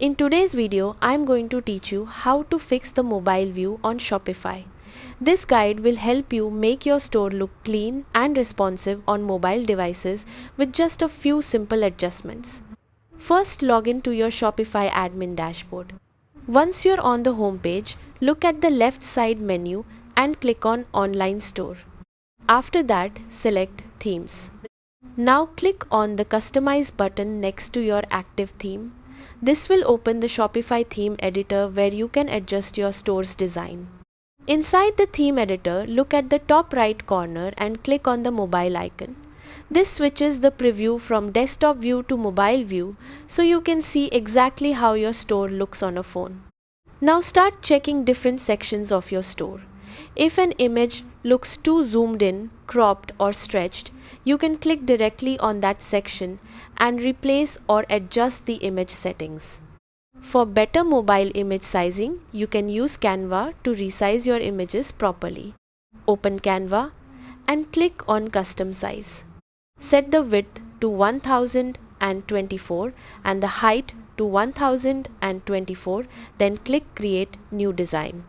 In today's video, I am going to teach you how to fix the mobile view on Shopify. This guide will help you make your store look clean and responsive on mobile devices with just a few simple adjustments. First, log in to your Shopify admin dashboard. Once you're on the home page, look at the left side menu and click on Online Store. After that, select Themes. Now click on the Customize button next to your active theme. This will open the Shopify theme editor where you can adjust your store's design. Inside the theme editor, look at the top right corner and click on the mobile icon. This switches the preview from desktop view to mobile view so you can see exactly how your store looks on a phone. Now start checking different sections of your store. If an image looks too zoomed in, cropped or stretched, you can click directly on that section and replace or adjust the image settings. For better mobile image sizing, you can use Canva to resize your images properly. Open Canva and click on Custom Size. Set the width to 1024 and the height to 1024, then click Create New Design.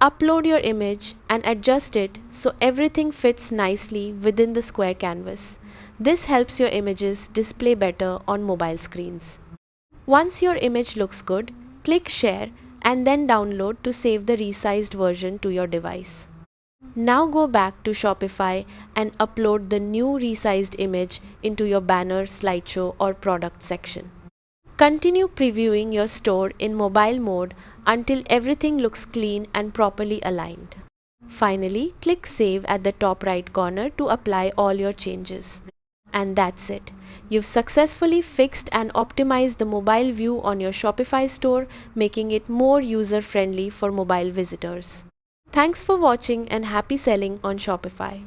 Upload your image and adjust it so everything fits nicely within the square canvas. This helps your images display better on mobile screens. Once your image looks good, click Share and then download to save the resized version to your device. Now go back to Shopify and upload the new resized image into your banner, slideshow or product section. Continue previewing your store in mobile mode until everything looks clean and properly aligned. Finally, click Save at the top right corner to apply all your changes. And that's it. You've successfully fixed and optimized the mobile view on your Shopify store, making it more user-friendly for mobile visitors. Thanks for watching and happy selling on Shopify.